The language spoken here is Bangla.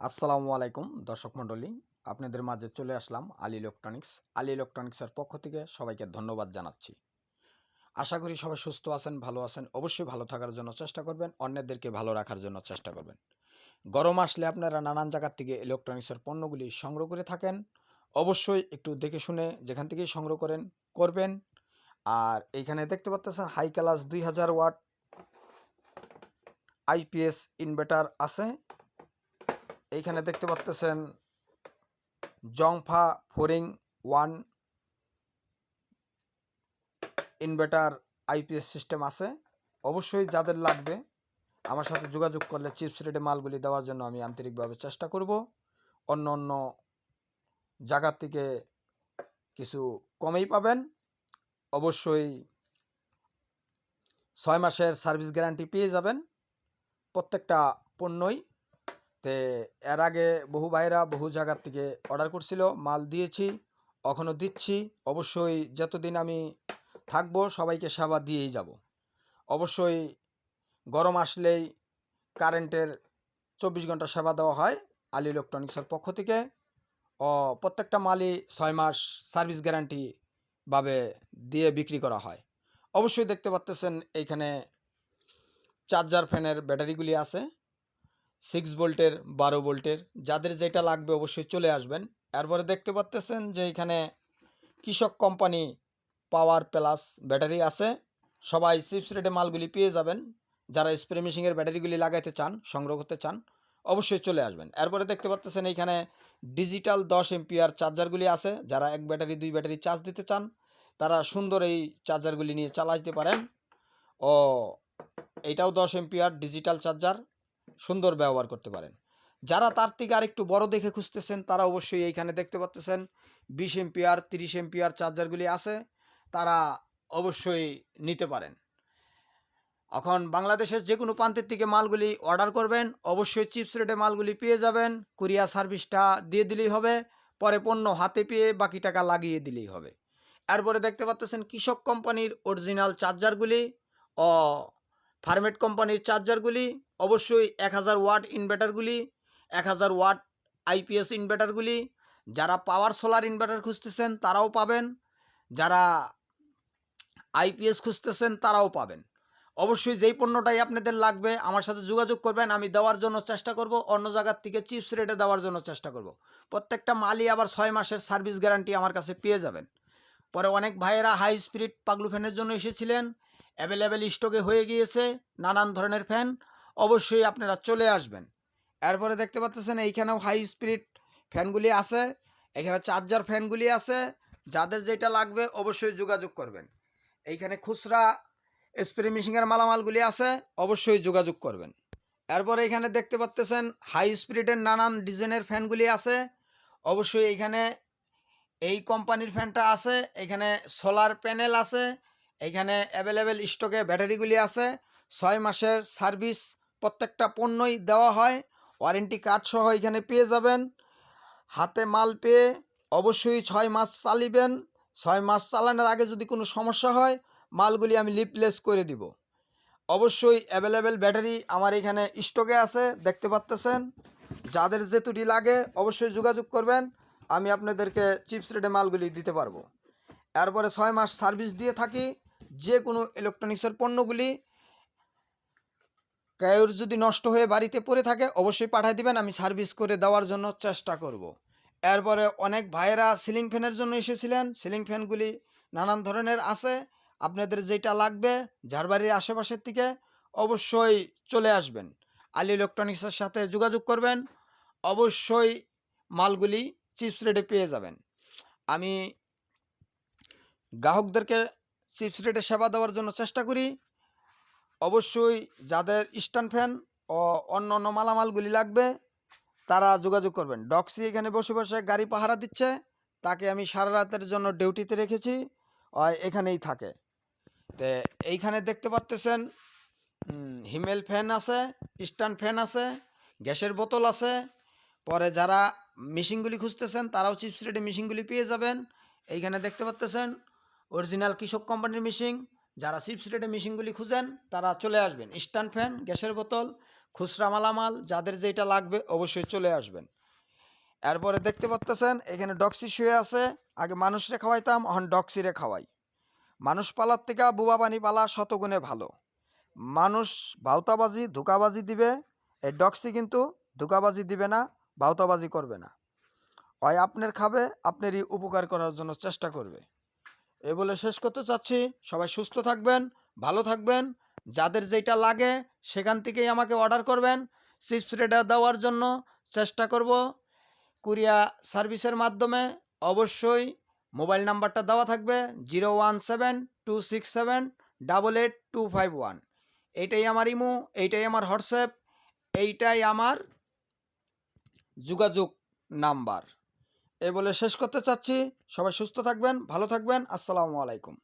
আসসালামু আলাইকুম দর্শক মণ্ডলী, আপনাদের মাঝে চলে আসলাম আলী ইলেকট্রনিক্স। আলী ইলেকট্রনিক্সের পক্ষ থেকে সবাইকে ধন্যবাদ জানাচ্ছি। আশা করি সবাই সুস্থ আছেন, ভালো আছেন। অবশ্যই ভালো থাকার জন্য চেষ্টা করবেন, অন্যদেরকে ভালো রাখার জন্য চেষ্টা করবেন। গরম আসলে আপনারা নানান জায়গার থেকে ইলেকট্রনিক্সের পণ্যগুলি সংগ্রহ করে থাকেন। অবশ্যই একটু দেখে শুনে যেখান থেকেই সংগ্রহ করবেন। আর এইখানে দেখতে পাচ্ছেন high class 2000 watt IPS inverter আছে। এইখানে দেখতে পাচ্ছেন জংফা ফোরিং ওয়ান ইনভার্টার আইপিএস সিস্টেম আছে। অবশ্যই যাদের লাগবে আমার সাথে যোগাযোগ করলে চিপস রেটে মালগুলি দেওয়ার জন্য আমি আন্তরিকভাবে চেষ্টা করব। অন্য অন্য জায়গার থেকে কিছু কমেই পাবেন। অবশ্যই 6 মাসের সার্ভিস গ্যারান্টি পেয়ে যাবেন প্রত্যেকটা পণ্যই। তে এর আগে বহু ভাইরা বহু জায়গার থেকে অর্ডার করছিল, মাল দিয়েছি, এখনও দিচ্ছি। অবশ্যই যতদিন আমি থাকবো সবাইকে সেবা দিয়েই যাব। অবশ্যই গরম আসলেই কারেন্টের 24 ঘন্টা সেবা দেওয়া হয় আলী ইলেকট্রনিক্সের পক্ষ থেকে। প্রত্যেকটা মালই 6 মাস সার্ভিস গ্যারান্টি ভাবে দিয়ে বিক্রি করা হয়। অবশ্যই দেখতে পাচ্ছেন এইখানে চার্জার ফ্যানের ব্যাটারিগুলি আছে 6 ভোল্টের, 12 ভোল্টের। যাদের যেটা লাগবে অবশ্যই চলে আসবেন। এরপরে দেখতে পাচ্ছেন যে এখানে কৃষক কোম্পানি পাওয়ার প্লাস ব্যাটারি আছে। সবাই চিপস রেটে মালগুলি পেয়ে যাবেন। যারা স্প্রে মেশিনের ব্যাটারিগুলি লাগাইতে চান, সংগ্রহ করতে চান, অবশ্যই চলে আসবেন। এরপরে দেখতে পাচ্ছেন এইখানে ডিজিটাল 10 এম্পিয়ার চার্জারগুলি আছে। যারা এক ব্যাটারি 2 ব্যাটারি চার্জ দিতে চান তারা সুন্দর এই চার্জারগুলি নিয়ে চালাইতে পারেন। ও এইটাও 10 এম্পিয়ার ডিজিটাল চার্জার, সুন্দর ব্যবহার করতে পারেন। যারা তার থেকে আরেকটু বড় দেখে খুঁজতেছেন তারা অবশ্যই এইখানে দেখতে পাচ্ছেন 20 এম্পিয়ার 30 এম্পিয়ার চার্জারগুলি আছে, তারা অবশ্যই নিতে পারেন। এখন বাংলাদেশের যে কোনো প্রান্তের থেকে মালগুলি অর্ডার করবেন, অবশ্যই চিপস রেটে মালগুলি পেয়ে যাবেন। কুরিয়ার সার্ভিসটা দিয়ে দিলেই হবে, পরে পণ্য হাতে পেয়ে বাকি টাকা লাগিয়ে দিলেই হবে। এরপরে দেখতে পাচ্ছেন কৃষক কোম্পানির অরিজিনাল চার্জারগুলি ও ফার্মেট কোম্পানির চার্জারগুলি। অবশ্যই 1000 ওয়াট ইনভার্টারগুলি, 1000 ওয়াট আইপিএস ইনভার্টারগুলি। যারা পাওয়ার সোলার ইনভার্টার খুঁজতেছেন তারাও পাবেন, যারা আইপিএস খুঁজতেছেন তারাও পাবেন। অবশ্যই যেই পণ্যটাই আপনাদের লাগবে আমার সাথে যোগাযোগ করবেন, আমি দেওয়ার জন্য চেষ্টা করব। অন্য জায়গার থেকে চিপস রেটে দেওয়ার জন্য চেষ্টা করব। প্রত্যেকটা মালই আবার 6 মাসের সার্ভিস গ্যারান্টি আমার কাছে পেয়ে যাবেন। পরে অনেক ভাইয়েরা হাই স্পিড পাগলু ফ্যানের জন্য এসেছিলেন, অ্যাভেলেবেল স্টকে হয়ে গিয়েছে নানান ধরনের ফ্যান। অবশ্যই আপনারা চলে আসবেন। এরপরে দেখতে পাচ্ছেন এইখানেও হাই স্পিড ফ্যানগুলি আছে, এখানে চার্জার ফ্যানগুলি আছে। যাদের যেটা লাগবে অবশ্যই যোগাযোগ করবেন। এইখানে খুচরা স্প্রে মেশিনের মালামালগুলি আছে, অবশ্যই যোগাযোগ করবেন। এরপর এখানে দেখতে পাচ্ছেন হাই স্পিডের নানান ডিজাইনের ফ্যানগুলি আছে। অবশ্যই এইখানে এই কোম্পানির ফ্যানটা আছে, এখানে সোলার প্যানেল আছে, এখানে অ্যাভেলেবেল স্টকে ব্যাটারিগুলি আছে। 6 মাসের সার্ভিস প্রত্যেকটা পণ্যই দেওয়া হয়, ওয়ারেন্টি কার্ড সহ এখানে পেয়ে যাবেন। হাতে মাল পেয়ে অবশ্যই 6 মাস চালিবেন। 6 মাস চালানোর আগে যদি কোনো সমস্যা হয় মালগুলি আমি রিপ্লেস করে দিব। অবশ্যই অ্যাভেলেবেল ব্যাটারি আমার এখানে স্টকে আছে, দেখতে পাচ্ছেন। যাদের যেতুটি লাগে অবশ্যই যোগাযোগ করবেন, আমি আপনাদেরকে চিপস রেটে মালগুলি দিতে পারবো। এরপরে 6 মাস সার্ভিস দিয়ে থাকি। যে কোনো ইলেকট্রনিক্সের পণ্যগুলি কারোর যদি নষ্ট হয়ে বাড়িতে পড়ে থাকে অবশ্যই পাঠিয়ে দিবেন, আমি সার্ভিস করে দেওয়ার জন্য চেষ্টা করব। এরপরে অনেক ভাইয়েরা সিলিং ফ্যানের জন্য এসেছিলেন, সিলিং ফ্যানগুলি নানান ধরনের আছে। আপনাদের যেটা লাগবে যার বাড়ির আশেপাশের থেকে অবশ্যই চলে আসবেন, আলী ইলেকট্রনিক্সের সাথে যোগাযোগ করবেন। অবশ্যই মালগুলি চিপস রেটে পেয়ে যাবেন। আমি গ্রাহকদেরকে চিপস রেটে সেবা দেওয়ার জন্য চেষ্টা করি। অবশ্যই যাদের স্ট্যান্ড ফ্যান ও অন্য অন্য মালামালগুলি লাগবে তারা যোগাযোগ করবেন। ডক্সি এখানে বসে বসে গাড়ি পাহারা দিচ্ছে, তাকে আমি সারা রাতের জন্য ডিউটিতে রেখেছি, এখানেই থাকে। তো এইখানে দেখতে পাচ্ছেন হিমেল ফ্যান আছে, স্ট্যান্ড ফ্যান আছে, গ্যাসের বোতল আছে। পরে যারা মেশিনগুলি খুঁজতেছেন তারাও চিপস রেটে মেশিনগুলি পেয়ে যাবেন। এইখানে দেখতে পাচ্ছেন অরিজিনাল কৃষক কোম্পানির মেশিন। যারা চিপস রেটে মেশিনগুলি খুঁজেন তারা চলে আসবেন। স্ট্যান্ড ফ্যান, গ্যাসের বোতল, খুচরা মালামাল যাদের যেটা লাগবে অবশ্যই চলে আসবেন। এরপরে দেখতে পাচ্তেছেন এখানে ডক্সি শুয়ে আছে। আগে মানুষরে খাওয়াইতাম, এখন ডক্সিরে খাওয়াই। মানুষ পালার থেকে বুবা পানি পালা শতগুণে ভালো। মানুষ ভাওতাবাজি ধোঁকাবাজি দিবে, এই ডক্সি কিন্তু ধোঁকাবাজি দিবে না, ভাওতাবাজি করবে না। হয় আপনার খাবে, আপনারই উপকার করার জন্য চেষ্টা করবে। এ বলে শেষ করতে চাচ্ছি। সবাই সুস্থ থাকবেন, ভালো থাকবেন। যাদের যেটা লাগে সেখান থেকেই আমাকে অর্ডার করবেন। চিপস রেডার দেওয়ার জন্য চেষ্টা করব কুরিয়া সার্ভিসের মাধ্যমে। অবশ্যই মোবাইল নাম্বারটা দেওয়া থাকবে 01726788251। এইটাই আমার ইমো, এইটাই আমার হোয়াটসঅ্যাপ, এইটাই আমার যোগাযোগ নাম্বার। এ বলে শেষ করতে চাচ্ছি। সবাই সুস্থ থাকবেন, ভালো থাকবেন। আসসালামু আলাইকুম।